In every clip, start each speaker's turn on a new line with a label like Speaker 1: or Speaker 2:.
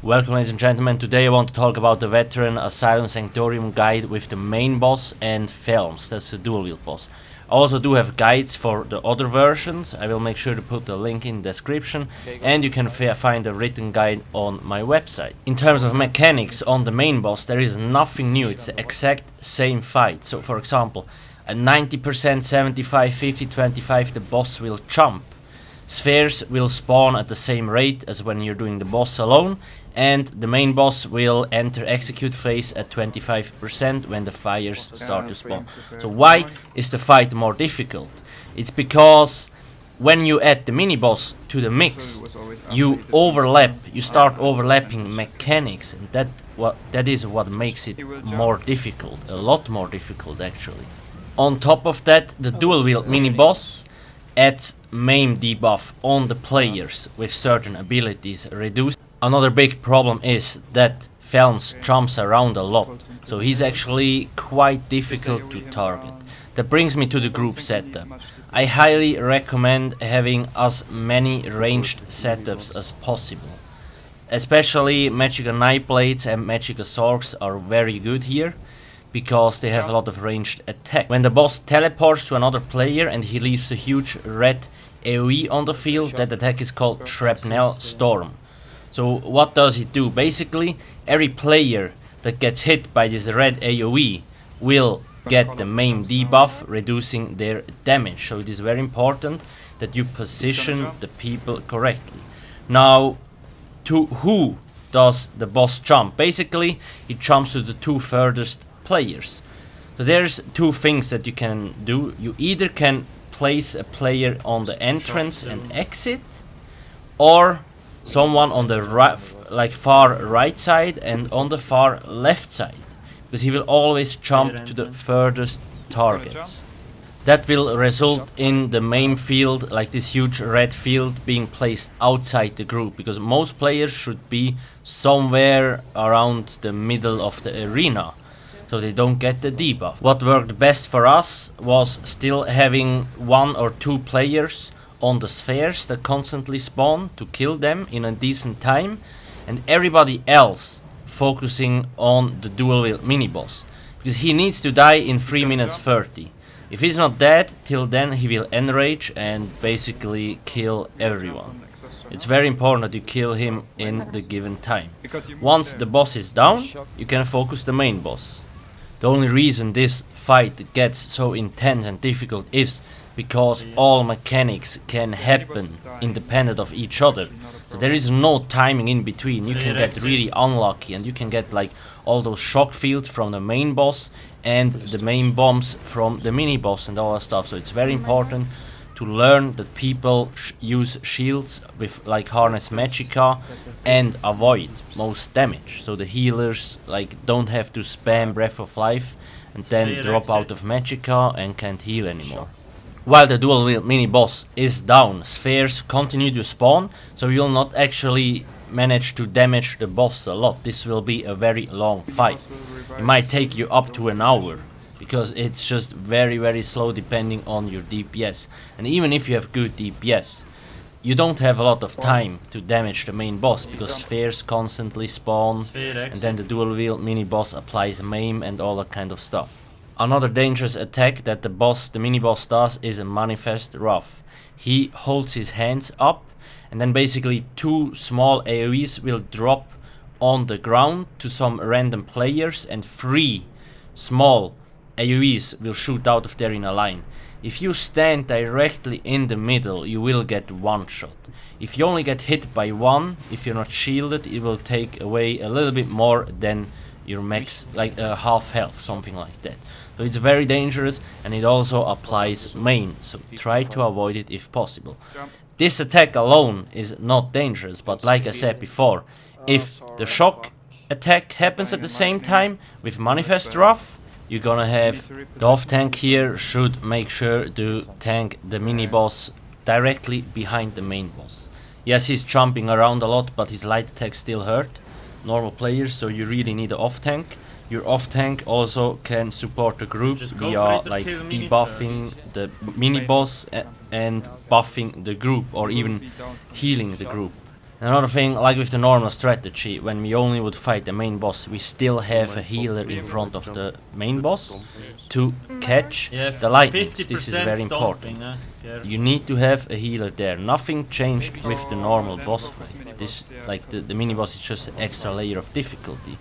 Speaker 1: Welcome, ladies and gentlemen. Today I want to talk about the veteran Asylum Sanctorium guide with the main boss and Felms. That's the dual wield boss. I also do have guides for the other versions. I will make sure to put the link in the description, and you can find a written guide on my website. In terms of mechanics on the main boss, there is nothing new. It's the exact same fight. So for example, at 90%, 75, 50, 25, the boss will jump. Spheres will spawn at the same rate as when you're doing the boss alone, and the main boss will enter execute phase at 25% when the fires start to spawn. So why is the fight more difficult? It's because when you add the mini boss to the mix, you start overlapping mechanics, and that is what makes it more difficult, a lot more difficult actually. On top of that, the dual wield mini boss adds maim debuff on the players with certain abilities reduced. Another big problem is that Felms jumps around a lot, so he's actually quite difficult to target. That brings me to the group setup. I highly recommend having as many ranged setups as possible. Especially Magica Nightblades and Magica Swords are very good here, because they have a lot of ranged attack. When the boss teleports to another player and he leaves a huge red AoE on the field, that attack is called Shrapnel Storm. So what does it do? Basically, every player that gets hit by this red AoE will get the main debuff, reducing their damage. So it is very important that you position the people correctly. Now, to who does the boss jump? Basically, he jumps to the two furthest players. So there's two things that you can do. You either can place a player on the entrance and exit, or someone on the far right side and on the far left side, because he will always jump to the furthest targets. That will result in the main field, like this huge red field, being placed outside the group, because most players should be somewhere around the middle of the arena, so they don't get the debuff. What worked best for us was still having one or two players on the spheres that constantly spawn to kill them in a decent time, and everybody else focusing on the dual wield mini boss, because he needs to die in 3 minutes 30. If he's not dead till then, he will enrage and basically kill everyone. It's very important that you kill him in the given time. Once the boss is down, you can focus the main boss. The only reason this fight gets so intense and difficult is because all mechanics can happen independent of each other. So there is no timing in between. You can get really unlucky and you can get like all those shock fields from the main boss and the main bombs from the mini boss and all that stuff. So it's very important to learn that people use shields with like Harness Magica and avoid most damage. So the healers don't have to spam Breath of Life and then drop out of Magica and can't heal anymore. While the dual wield mini boss is down, spheres continue to spawn, so you will not actually manage to damage the boss a lot. This will be a very long fight. It might take you up to an hour, because it's just very slow depending on your DPS. And even if you have good DPS, you don't have a lot of time to damage the main boss, because spheres constantly spawn, and then the dual wield mini boss applies maim and all that kind of stuff. Another dangerous attack that the mini boss does is a Manifest Wrath. He holds his hands up, and then basically two small AoEs will drop on the ground to some random players, and 3 small AoEs will shoot out of there in a line. If you stand directly in the middle, you will get one shot. If you only get hit by one, if you're not shielded, it will take away a little bit more than your max, like half health, something like that. So it's very dangerous, and it also applies main, so try to avoid it if possible. This attack alone is not dangerous, but like I said before, if the shock attack happens at the same time with Manifest Wrath, you're gonna have the off tank here should make sure to tank the mini boss directly behind the main boss. Yes, he's jumping around a lot, but his light attacks still hurt normal players, so you really need an off tank. Your off tank also can support the group via like debuffing the mini boss and buffing the group, or even healing the group. Another thing, like with the normal strategy, when we only would fight the main boss, we still have a healer in front of the main boss to catch the lightnings. This is very important. You need to have a healer there. Nothing changed with the normal boss fight. This, like the mini boss, is just an extra layer of difficulty.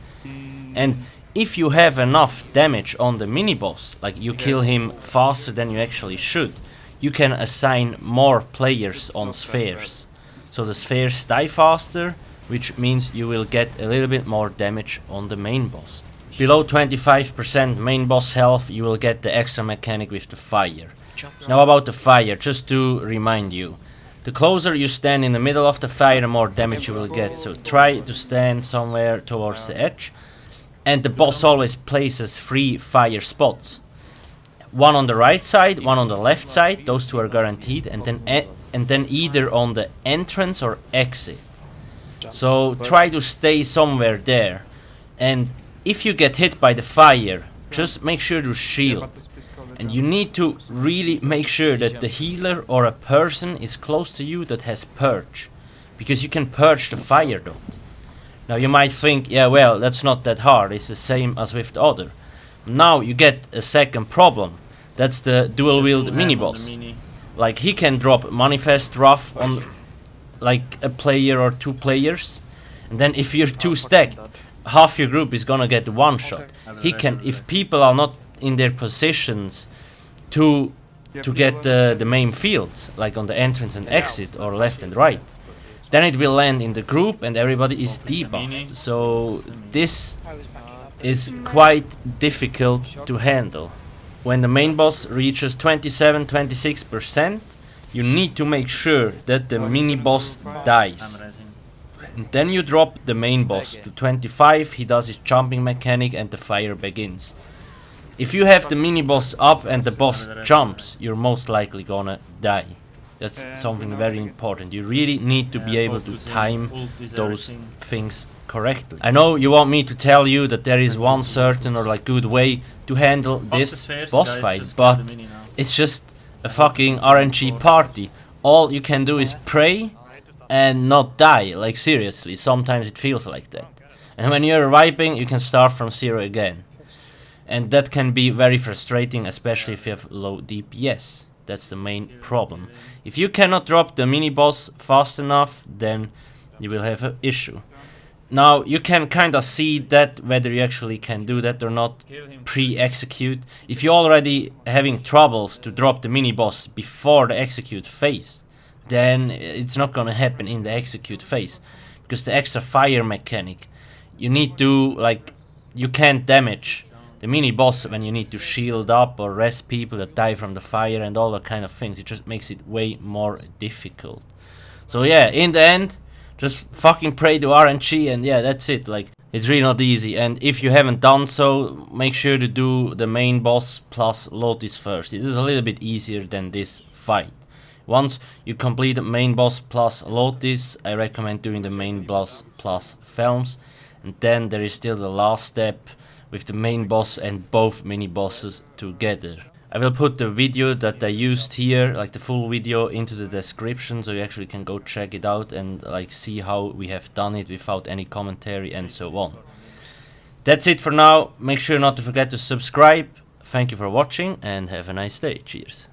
Speaker 1: And if you have enough damage on the mini boss, like you kill him faster than you actually should, you can assign more players on spheres. So the spheres die faster, which means you will get a little bit more damage on the main boss. Below 25% main boss health, you will get the extra mechanic with the fire. Now about the fire, just to remind you. The closer you stand in the middle of the fire, the more damage you will get. So try to stand somewhere towards the edge. And the boss always places 3 fire spots. One on the right side, one on the left side, those 2 are guaranteed, and then either on the entrance or exit. So try to stay somewhere there. And if you get hit by the fire, just make sure to shield. And you need to really make sure that the healer or a person is close to you that has purge. Because you can purge the fire dot. Now you might think, yeah, well, that's not that hard, it's the same as with the other. Now you get a second problem. That's the dual wield mini boss. Like he can drop manifest rough on like a player or 2 players, and then if you're 2 stacked, half your group is gonna get one shot. He can, if people are not in their positions to get the main field, like on the entrance and exit or left and right, then it will land in the group and everybody is debuffed. So this is quite difficult to handle. When the main boss reaches 27-26%, you need to make sure that the mini boss dies. And then you drop the main boss to 25, he does his jumping mechanic and the fire begins. If you have the mini boss up and the boss jumps, you're most likely gonna die. That's something very important. You really need to be able to time those things correctly. I know you want me to tell you that there is one certain or like good way to handle this boss fight, but it's just a fucking RNG party. All you can do is pray and not die. Like seriously, sometimes it feels like that. And when you're reviving, you can start from 0 again. And that can be very frustrating, especially if you have low DPS. That's the main problem. If you cannot drop the mini boss fast enough, then you will have an issue. Now you can kinda see that whether you actually can do that or not pre-execute. If you're already having troubles to drop the mini boss before the execute phase, then it's not gonna happen in the execute phase. Because the extra fire mechanic, you need to, like, you can't damage the mini boss when you need to shield up or rest people that die from the fire and all that kind of things. It just makes it way more difficult. So yeah, in the end, just fucking pray to RNG and yeah, that's it. Like, it's really not easy. And if you haven't done so, make sure to do the main boss plus Lotus first. It is a little bit easier than this fight. Once you complete the main boss plus Lotus, I recommend doing the main boss plus Felms. And then there is still the last step with the main boss and both mini bosses together. I will put the video that I used here, like the full video, into the description, so you actually can go check it out and like see how we have done it without any commentary and so on. That's it for now. Make sure not to forget to subscribe. Thank you for watching and have a nice day. Cheers.